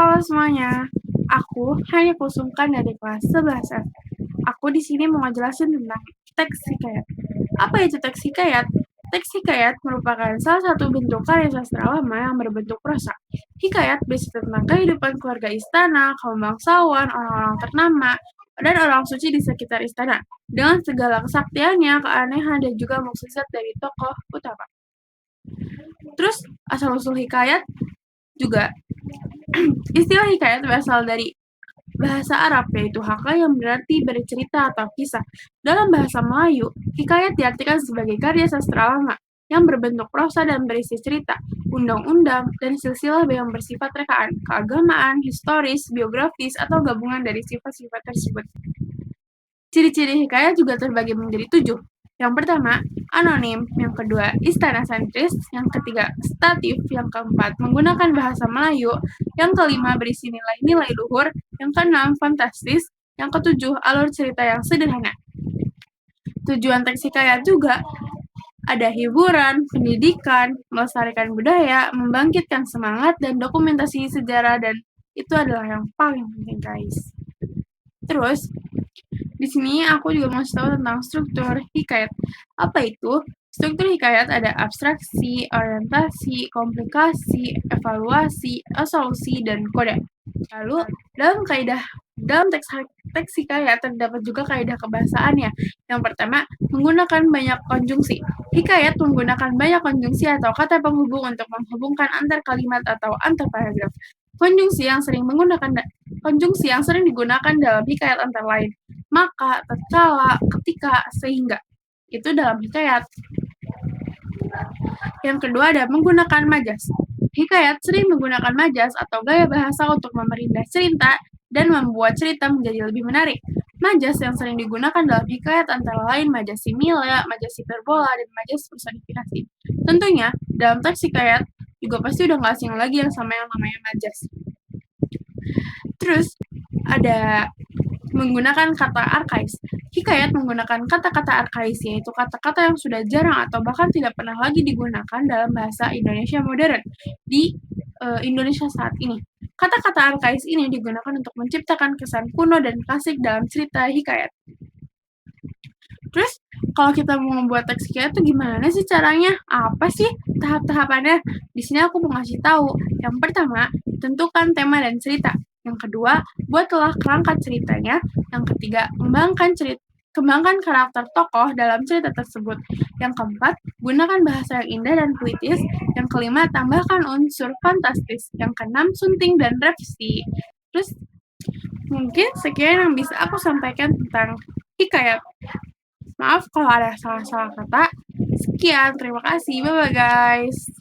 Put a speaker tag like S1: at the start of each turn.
S1: Halo semuanya, aku hanya Kusumkan dari kelas 11F. Aku di sini mau ngejelasin tentang teks hikayat. Apa itu teks hikayat? Teks hikayat merupakan salah satu bentuk karya sastra lama yang berbentuk prosa. Hikayat bercerita tentang kehidupan keluarga istana, kaum bangsawan, orang-orang ternama, dan orang suci di sekitar istana, dengan segala kesaktiannya, keanehan, dan juga mukjizat dari tokoh utama. Terus, asal-usul hikayat juga istilah hikayat berasal dari bahasa Arab, yaitu haka yang berarti bercerita atau kisah. Dalam bahasa Melayu, hikayat diartikan sebagai karya sastra lama yang berbentuk prosa dan berisi cerita, undang-undang, dan silsilah yang bersifat rekaan, keagamaan, historis, biografis, atau gabungan dari sifat-sifat tersebut. Ciri-ciri hikayat juga terbagi menjadi 7. Yang pertama, anonim. Yang kedua, istana sentris. Yang ketiga, statif. Yang keempat, menggunakan bahasa Melayu. Yang kelima, berisi nilai-nilai luhur. Yang keenam, fantastis. Yang ketujuh, alur cerita yang sederhana. Tujuan teks hikayat juga ada hiburan, pendidikan, melestarikan budaya, membangkitkan semangat, dan dokumentasi sejarah, dan itu adalah yang paling penting, guys. Terus, di sini aku juga mau tahu tentang struktur hikayat. Apa itu? Struktur hikayat ada abstraksi, orientasi, komplikasi, evaluasi, asolusi, dan kode. Lalu, dalam teks hikayat terdapat juga kaidah kebahasaannya. Yang pertama, menggunakan banyak konjungsi. Hikayat menggunakan banyak konjungsi atau kata penghubung untuk menghubungkan antar kalimat atau antar paragraf. Konjungsi yang sering digunakan dalam hikayat antara lain maka, tatkala, ketika, sehingga. Itu dalam hikayat. Yang kedua ada menggunakan majas. Hikayat sering menggunakan majas atau gaya bahasa untuk memperindah cerita dan membuat cerita menjadi lebih menarik. Majas yang sering digunakan dalam hikayat antara lain majas simile, majas hiperbola, dan majas personifikasi. Tentunya, dalam teks hikayat juga pasti udah gak asing lagi yang sama yang namanya majas. Terus, ada menggunakan kata arkais. Hikayat menggunakan kata-kata arkais, yaitu kata-kata yang sudah jarang atau bahkan tidak pernah lagi digunakan dalam bahasa Indonesia modern di Indonesia saat ini. Kata-kata arkais ini digunakan untuk menciptakan kesan kuno dan klasik dalam cerita hikayat. Terus, kalau kita mau membuat teks hikayat itu gimana sih caranya? Apa sih tahap-tahapannya? Di sini aku mau ngasih tahu. Yang pertama, tentukan tema dan cerita. Yang kedua, buatlah kerangka ceritanya. Yang ketiga, kembangkan karakter tokoh dalam cerita tersebut. Yang keempat, gunakan bahasa yang indah dan puitis. Yang kelima, tambahkan unsur fantastis. Yang keenam, sunting dan revisi. Terus, mungkin sekian yang bisa aku sampaikan tentang hikayat. Maaf kalau ada salah-salah kata. Sekian, terima kasih. Bye-bye guys.